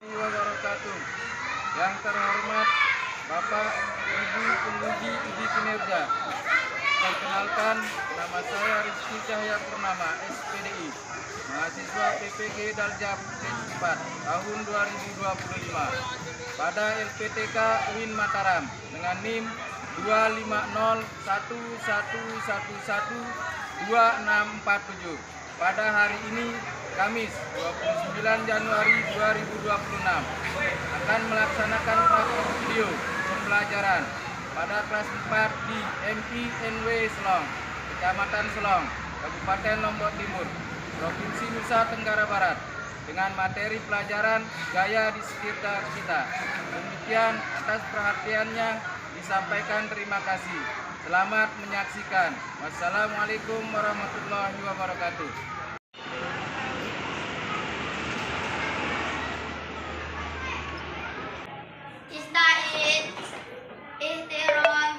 Wabarakatuh. Yang terhormat Bapak Ibu penguji uji kinerja. Perkenalkan, nama saya Rizky Cahya Purnama, SPDI, mahasiswa PPG Daljab Batch 4 tahun 2025 pada LPTK UIN Mataram dengan NIM 25011112647. Pada hari ini Kamis 29 Januari 2026 akan melaksanakan praktek video pembelajaran pada kelas 4 di MINW Selong, Kecamatan Selong, Kabupaten Lombok Timur, Provinsi Nusa Tenggara Barat, dengan materi pelajaran gaya di sekitar kita. Demikian, atas perhatiannya disampaikan terima kasih. Selamat menyaksikan. Wassalamualaikum warahmatullahi wabarakatuh. Ista'id, ihtiram,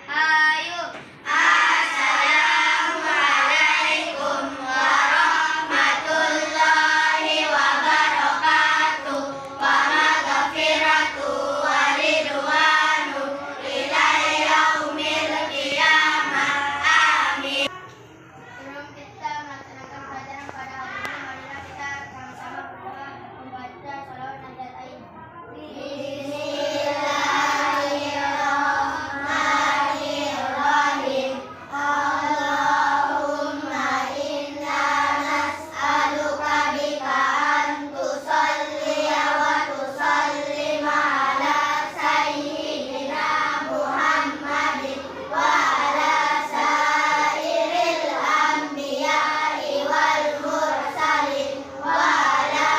hayu. Assalamualaikum warahmatullahi wabarakatuh. Wa maghfiratu wa ridwanu ila yaumil qiyamah. Amin. Sebelum kita melaksanakan pelajaran pada hari ini, marilah kita sama-sama berdoa membaca shalawat dan doa. Bismillahirrahmanirrahim. Allahumma inna nas'aluka bika an tusalliya wa tusallima ala sayyidina Muhammadin wa ala sairil anbiya'i wal mursalin wa ala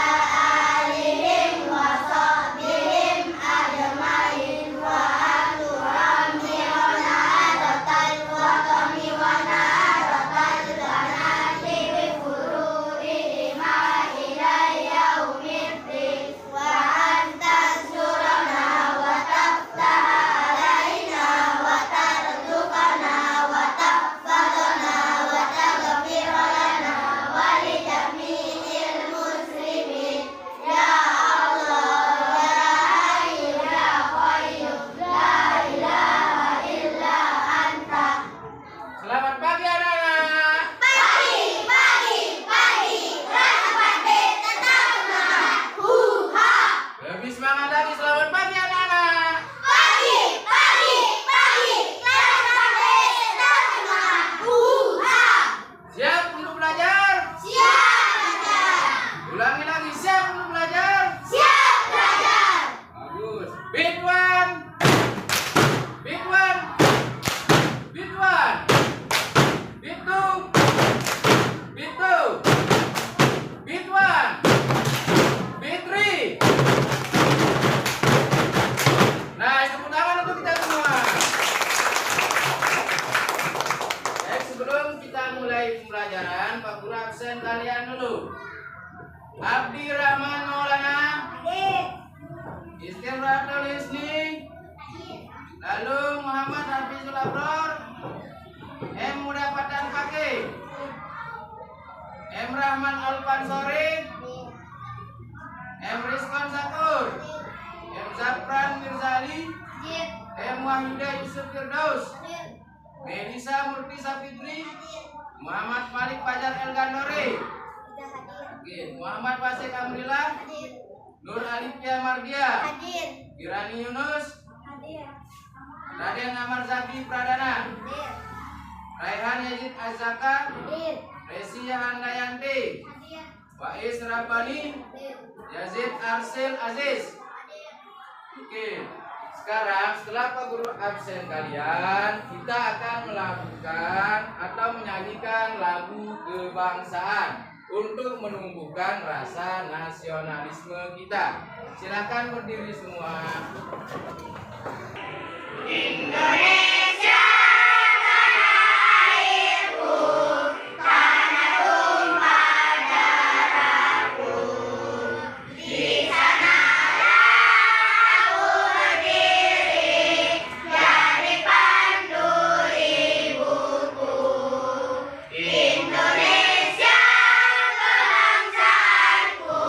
alihim wa sahbihim ajmain wa atuhammi'una adatal watami wa na'adatal banati bi furu'ihima ilayya umiddin wa antazurana wa taftaha alaina wa tarzuqana wa tahfadana wa taghfir lana wa li jami'il muslimin ya Allah ya Hayyu ya Qayyum la ilaha illa anta. Selamat pagi anak-anak. Pagi. Selamat tetap semangat. Huha. Lebih semangat lagi. Selamat pagi anak-anak. Pagi. Selamat tetap semangat. Huha. Siap untuk belajar? Siap belajar. Ulangi lagi, siap untuk belajar? Siap belajar. Bagus. Beat one. Beat one. Beat one. Beat two. Beat two. Beat one. Beat three. Nah, tepuk tangan untuk kita semua. Baik, sebelum kita mulai pembelajaran, Pak Guru absen kalian dulu. Abdi Rahman Maulana, Istirahul Isni, lalu Muhammad Hafizul Abror, M. Mudapatan Fakih, M. Rahman Al-Fansori, M. Rizkon Sakur, M. Zafran Mirzali, M. Wahidah Yusuf Firdaus, Melisa Murti Safitri, Muhammad Malik Fajar El Gandori, Muhammad Fasik Amrillah, Nur Alifia Mardia, Kirani Yunus, Raden Amar Zaki Pradana, Raihan Yazid Azaka, Resi Handayanti, Faiz Rabbani, Yazid Arsil Aziz. Oke, sekarang setelah Pak Guru absen kalian, kita akan melakukan atau menyanyikan lagu kebangsaan untuk menumbuhkan rasa nasionalisme kita. Silakan berdiri semua. Indonesia tanah airku, tanah tumpah darahku. Di sanalah aku berdiri, jadi pandu ibuku. Indonesia kebangsaanku,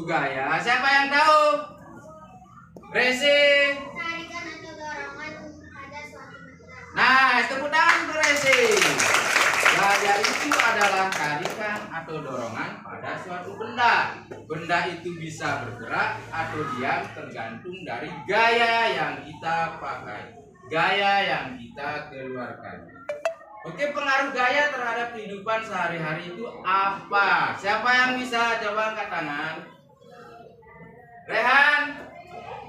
gaya? Siapa yang tahu? Resi. Tarikan atau dorongan pada suatu benda. Nah, tepuk tangan untuk Resi. Gaya itu adalah tarikan atau dorongan pada suatu benda. Benda itu bisa bergerak atau diam tergantung dari gaya yang kita pakai, gaya yang kita keluarkan. Oke, pengaruh gaya terhadap kehidupan sehari-hari itu apa? Siapa yang bisa coba angkat tangan? Rehan?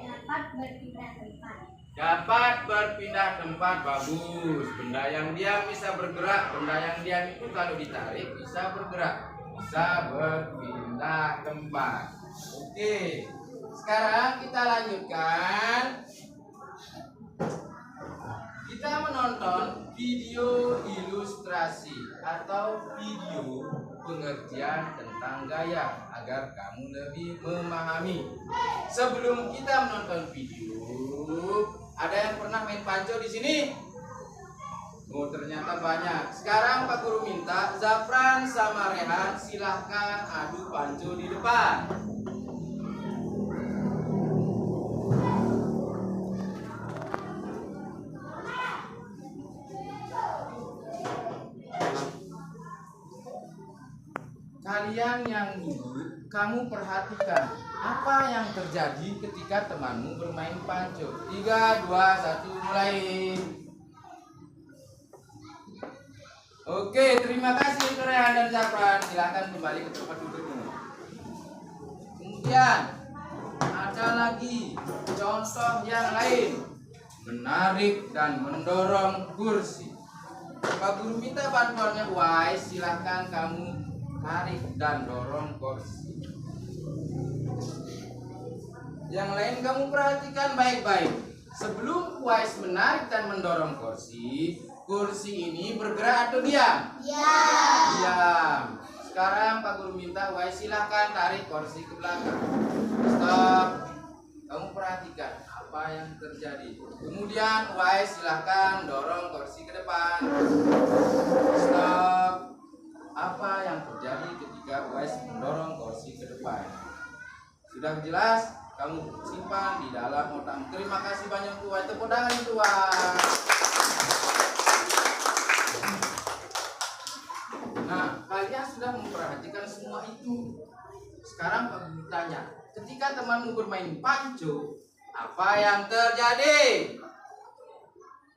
Dapat berpindah tempat. Dapat berpindah tempat, bagus. Benda yang diam bisa bergerak. Benda yang diam itu kalau ditarik bisa bergerak, bisa berpindah tempat. Oke, sekarang kita lanjutkan. Kita menonton video ilustrasi atau video pengertian tentang gaya agar kamu lebih memahami. Sebelum kita menonton video, ada yang pernah main panco di sini? Oh, ternyata banyak. Sekarang Pak Guru minta Zafran sama Rehan silahkan adu panco di depan. Kalian yang duduk, kamu perhatikan apa yang terjadi ketika temanmu bermain panco. 3, 2, 1, mulai. Oke, terima kasih Rehan dan Zafran. Silahkan kembali ke tempat dudukmu. Kemudian ada lagi contoh yang lain, menarik dan mendorong kursi. Pak Guru minta bantuannya Wise, silahkan kamu tarik dan dorong kursi. Yang lain kamu perhatikan baik-baik. Sebelum Wise menarik dan mendorong kursi, kursi ini bergerak atau diam? Diam. Sekarang Pak Guru minta Wise silahkan tarik kursi ke belakang. Stop. Kamu perhatikan apa yang terjadi. Kemudian Wise silahkan dorong kursi ke depan. Stop. Apa yang terjadi ketika Wise mendorong kursi ke depan? Sudah jelas? Kamu simpan di dalam otak. Terima kasih banyak Tuhan. Tepuk tangan Tuhan. Nah, kalian sudah memperhatikan semua itu. Sekarang Pak Guru tanya, ketika temanmu bermain panco, apa yang terjadi?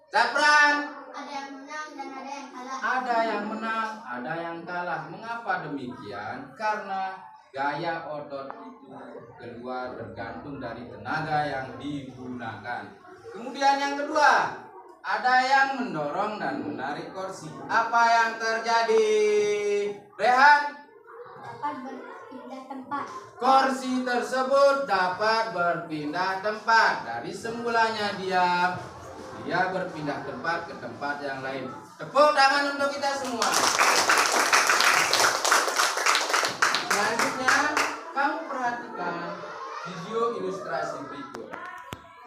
Zafran? Ada yang menang dan ada yang kalah. Ada yang menang, ada yang kalah. Mengapa demikian? Karena gaya otot itu keluar tergantung dari tenaga yang digunakan. Kemudian yang kedua, ada yang mendorong dan menarik kursi. Apa yang terjadi? Rehan? Dapat berpindah tempat. Kursi tersebut dapat berpindah tempat. Dari semulanya dia berpindah tempat ke tempat yang lain. Tepuk tangan untuk kita semua. Selanjutnya, kamu perhatikan video ilustrasi berikut.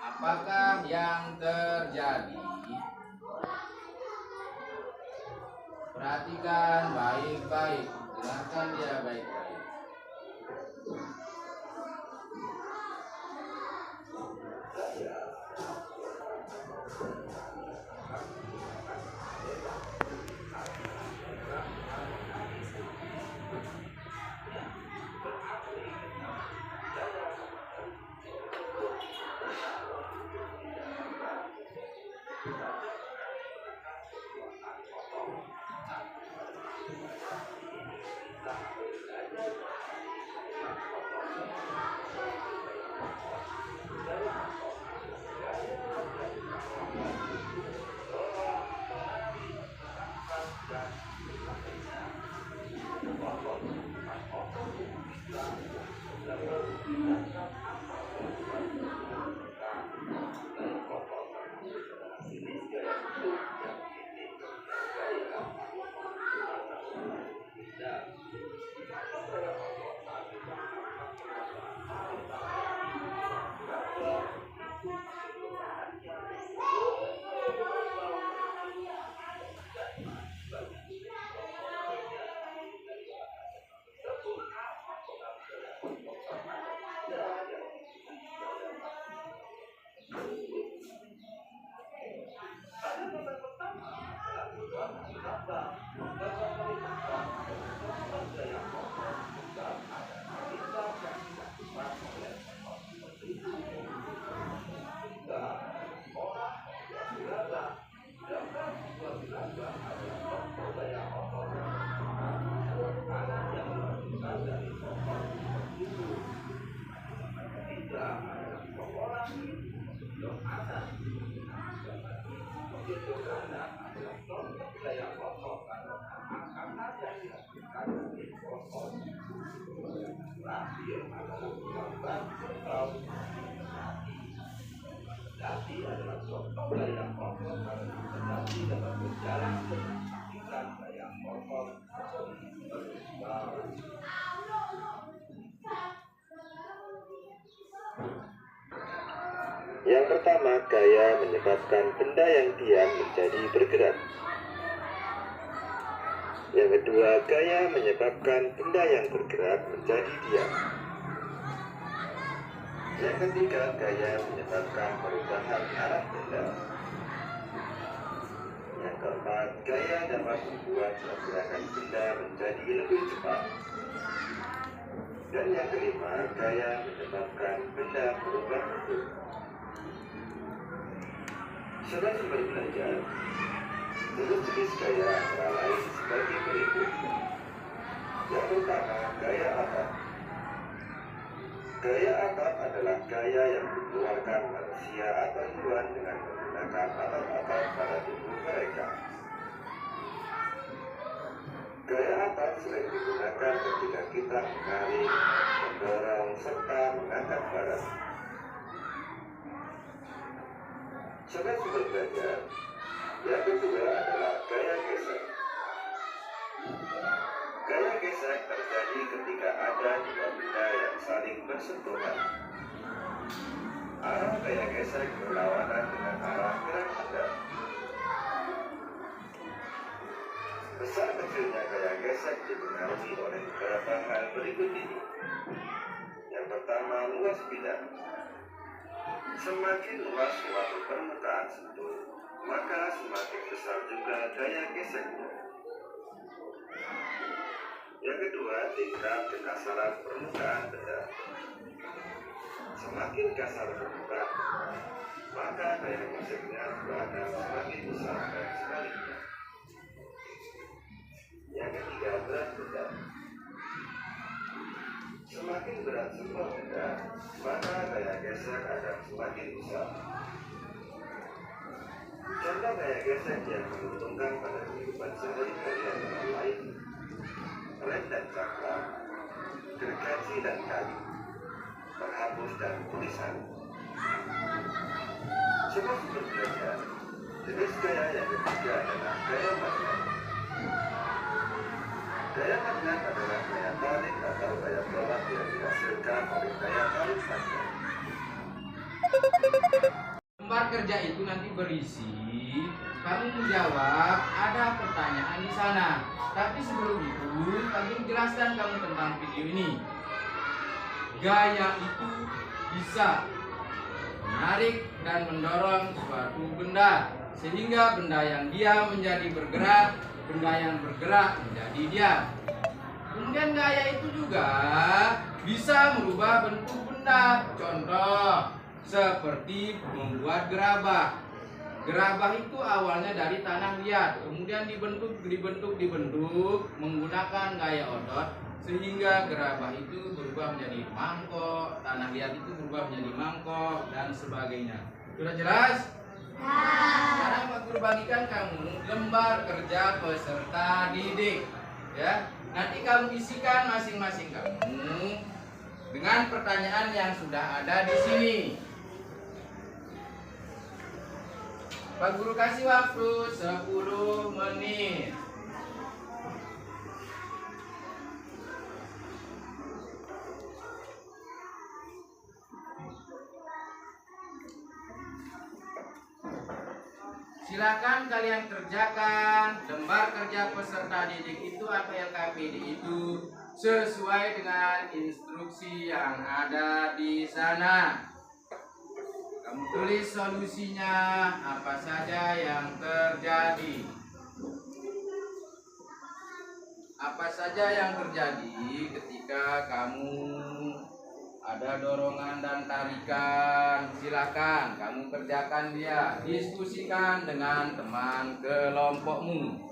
Apakah yang terjadi? Perhatikan baik-baik. Dengarkan dia baik-baik. Yang pertama, gaya menyebabkan benda yang diam menjadi bergerak. Yang kedua, gaya menyebabkan benda yang bergerak menjadi diam. Yang ketiga, gaya menyebabkan perubahan arah benda. Yang keempat, gaya dapat membuat pergerakan benda menjadi lebih cepat. Dan yang kelima, gaya menyebabkan benda berubah bentuk. Saudara sumber belajar, jenis gaya antara lain sebagai berikut. Yang pertama, gaya atap. Gaya atap adalah gaya yang dikeluarkan manusia atau hewan dengan menggunakan atap-atap pada tubuh mereka. Gaya atap sering digunakan ketika kita menarik, mendorong, serta mengangkat barang. Saudara sumber belajar, yang kedua adalah gaya gesek. Gaya gesek terjadi ketika ada dua benda yang saling bersentuhan. Arah gaya gesek berlawanan dengan arah gerak Anda. Besar kecilnya gaya gesek dipengaruhi oleh beberapa hal berikut ini. Yang pertama, luas bidang. Semakin luas suatu permukaan sentuh, maka semakin besar juga gaya geseknya. Yang kedua, tingkat kekasaran permukaan benda. Semakin kasar permukaan, maka gaya geseknya juga akan semakin besar dan sebaliknya. Yang ketiga, berat benda. Semakin berat sebuah benda, maka gaya gesek akan semakin besar. Contoh gaya gesek yang menguntungkan pada kehidupan sehari-hari antara lain rem dan cakram, gergaji dan kayu, penghapus dan tulisan. Coba untuk belajar, jenis gaya yang ketiga adalah gaya magnet. Gaya magnet adalah gaya tarik atau gaya tolak yang dihasilkan oleh gaya tarik magnet. Lembar kerja itu nanti berisi, kamu menjawab, ada pertanyaan di sana. Tapi sebelum itu, kami menjelaskan kamu tentang video ini. Gaya itu bisa menarik dan mendorong suatu benda, sehingga benda yang diam menjadi bergerak, benda yang bergerak menjadi diam. Kemudian gaya itu juga bisa merubah bentuk benda. Contoh, seperti membuat gerabah. Gerabah itu awalnya dari tanah liat, kemudian dibentuk menggunakan gaya otot, sehingga gerabah itu berubah menjadi mangkok, tanah liat itu berubah menjadi mangkok, dan sebagainya. Sudah jelas? Sekarang Pak Guru bagikan kamu lembar kerja peserta didik, ya. Nanti kamu isikan masing-masing kamu dengan pertanyaan yang sudah ada di sini. Pak Guru kasih waktu 10 menit. Silakan kalian kerjakan lembar kerja peserta didik itu atau LKPD itu sesuai dengan instruksi yang ada di sana. Kamu tulis solusinya, apa saja yang terjadi. Apa saja yang terjadi ketika kamu ada dorongan dan tarikan. Silakan kamu kerjakan dia, diskusikan dengan teman kelompokmu.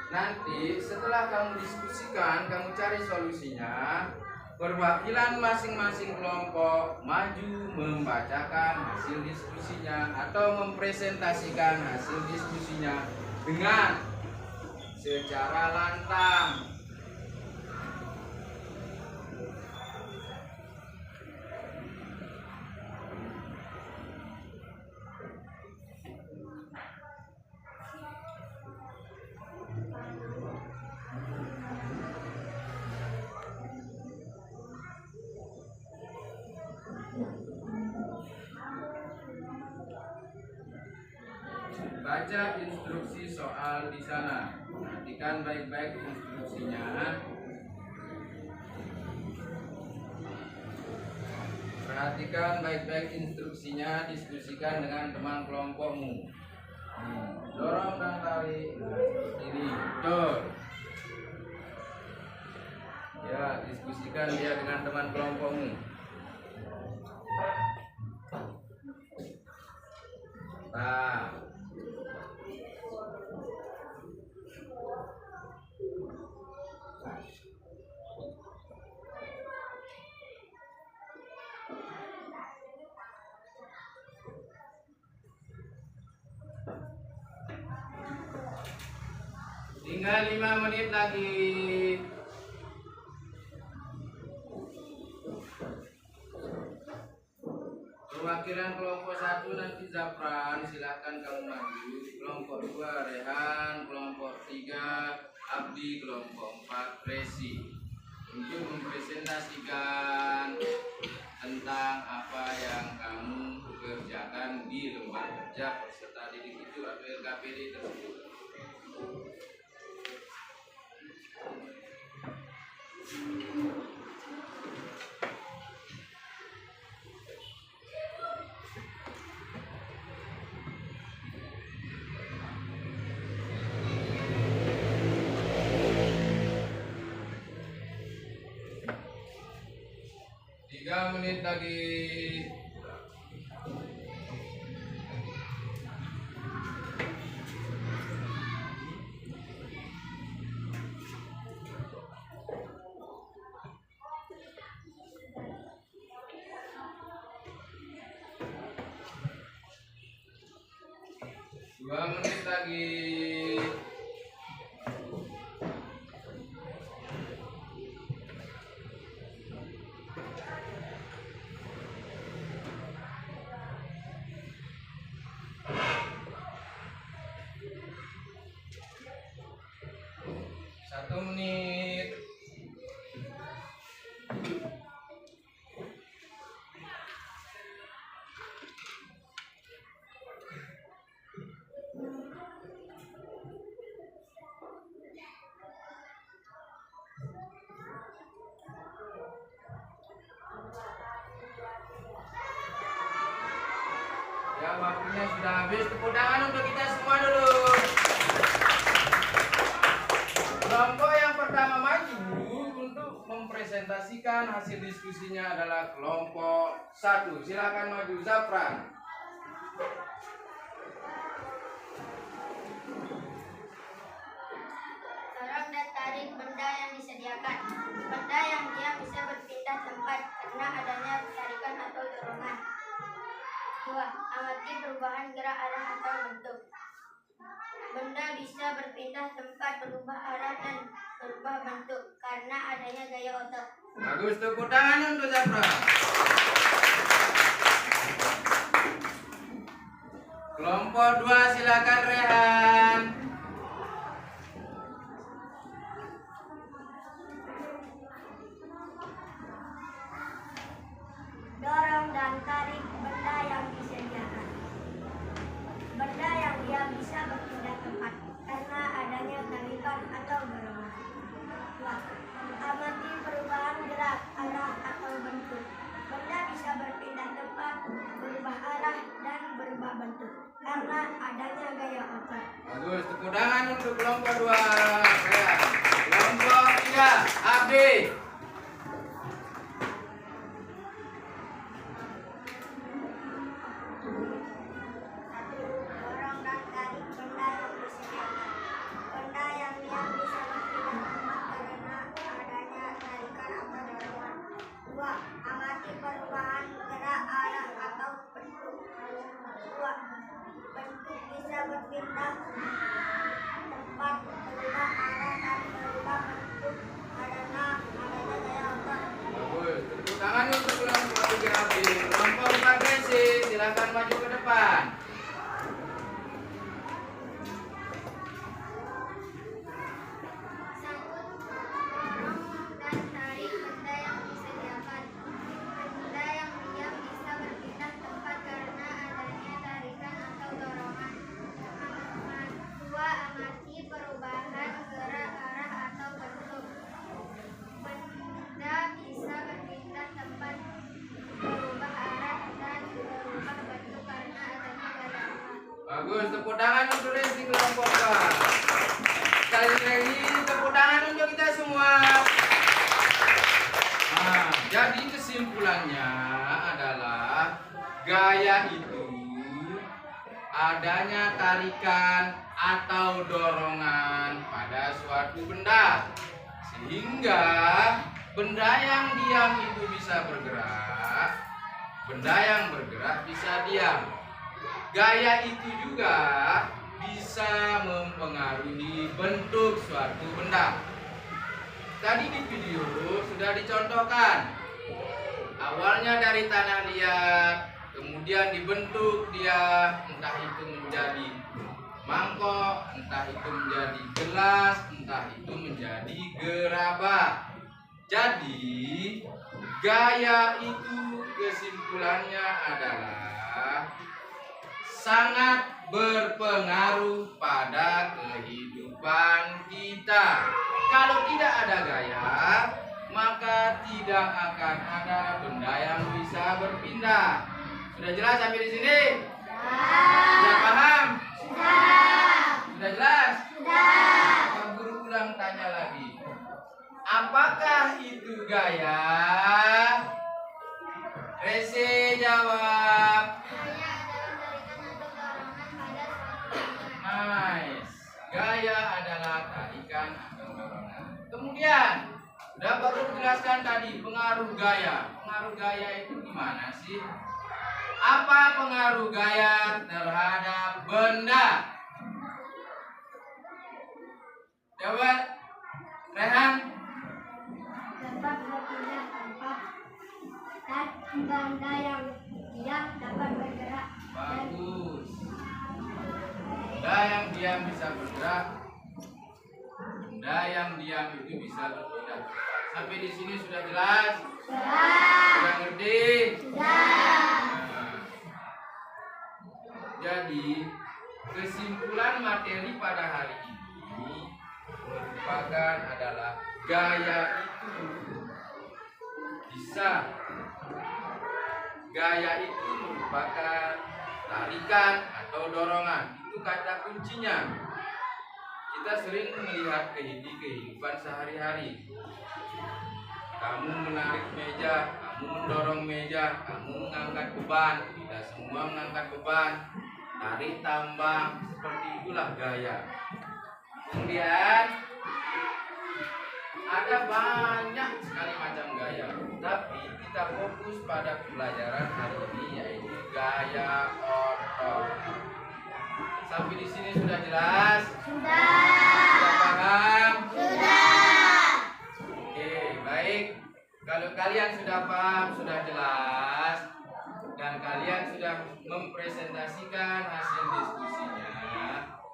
Nanti setelah kamu diskusikan, kamu cari solusinya, perwakilan masing-masing kelompok maju membacakan hasil diskusinya atau mempresentasikan hasil diskusinya dengan secara lantang. Baca instruksi soal di sana. Perhatikan baik-baik instruksinya. Perhatikan baik-baik instruksinya, diskusikan dengan teman kelompokmu. Dorong dan tarik. Ini, betul. Ya, diskusikan dia dengan teman kelompokmu. Nah. Tinggal 5 menit lagi. Perwakilan kelompok 1 nanti Zafran, silakan kamu maju. Kelompok 2 Rehan, kelompok 3 Abdi, kelompok 4 Resi, untuk mempresentasikan tentang apa yang kamu kerjakan di lembar kerja peserta didik itu atau LKPD tersebut. Tiga menit lagi. Dua menit lagi. Satu menit. Ya, waktunya sudah habis. Tepuk tangan untuk kita semua dulu. Kelompok yang pertama maju untuk mempresentasikan hasil diskusinya adalah kelompok 1. Silakan maju, Zafran. Dorong dan tarik benda yang disediakan. Benda yang dia bisa berpindah tempat karena adanya tarikan atau dorongan. 2. Amati perubahan gerak arah atau bentuk. Benda bisa berpindah tempat, berubah arah dan berubah bentuk karena adanya gaya otot. Bagus, tepuk tangan untuk Zafran. Kelompok 2 silakan Rehan. Dorong dan tarik benda yang disediakan. Benda yang dia bisa berpindah tempat karena adanya tarikan atau dorongan. 2. Amati perubahan gerak arah atau bentuk. Benda bisa berpindah tempat, berubah arah dan berubah bentuk karena adanya gaya otot. Bagus, tepuk tangan untuk kelompok 2 Rehan. Kelompok 3 Abdi. Dorong dan tarik benda yang disediakan. Benda yang dia Bagus, tepuk tangan untuk Resi dikelompokkan. Sekali lagi tepuk tangan untuk kita semua. Nah, jadi kesimpulannya adalah gaya itu adanya tarikan atau dorongan pada suatu benda, sehingga benda yang diam itu bisa bergerak, benda yang bergerak bisa diam. Gaya itu juga bisa mempengaruhi bentuk suatu benda. Tadi di video sudah dicontohkan. Awalnya dari tanah liat, kemudian dibentuk dia, entah itu menjadi mangkok, entah itu menjadi gelas, entah itu menjadi gerabah. Jadi gaya itu kesimpulannya adalah sangat berpengaruh pada kehidupan kita. Kalau tidak ada gaya, maka tidak akan ada benda yang bisa berpindah. Sudah jelas sampai di sini? Sudah paham? Sudah jelas? Pak guru ulang tanya lagi. Apakah itu gaya? Resi jawab. Nice. Gaya adalah tarikan atau dorongan. Kemudian udah baru jelaskan tadi pengaruh gaya. Pengaruh gaya itu gimana sih? Apa pengaruh gaya terhadap benda? Jawab, Rehan. Dapat berpindah tempat dan benda yang diam dapat bergerak. Bagus. Benda yang diam bisa bergerak. Benda yang diam itu bisa berpindah. Sampai di sini sudah jelas? Sudah ngerti? Jadi kesimpulan materi pada hari ini merupakan adalah gaya itu bisa. Gaya itu merupakan tarikan atau dorongan. Itu kata kuncinya. Kita sering melihat kehidupan sehari-hari. Kamu menarik meja, kamu mendorong meja, kamu mengangkat beban. Kita semua mengangkat beban. Tarik tambang, seperti itulah gaya. Kemudian ada banyak sekali macam gaya, tapi kita fokus pada pelajaran hari ini yaitu gaya otot. Sampai di sini sudah jelas? Sudah paham? Oke, baik. Kalau kalian sudah paham, sudah jelas, dan kalian sudah mempresentasikan hasil diskusinya,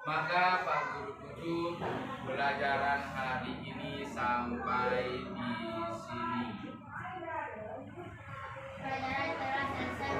maka Pak Guru pelajaran hari ini sampai di sini. Pelajaran telah selesai.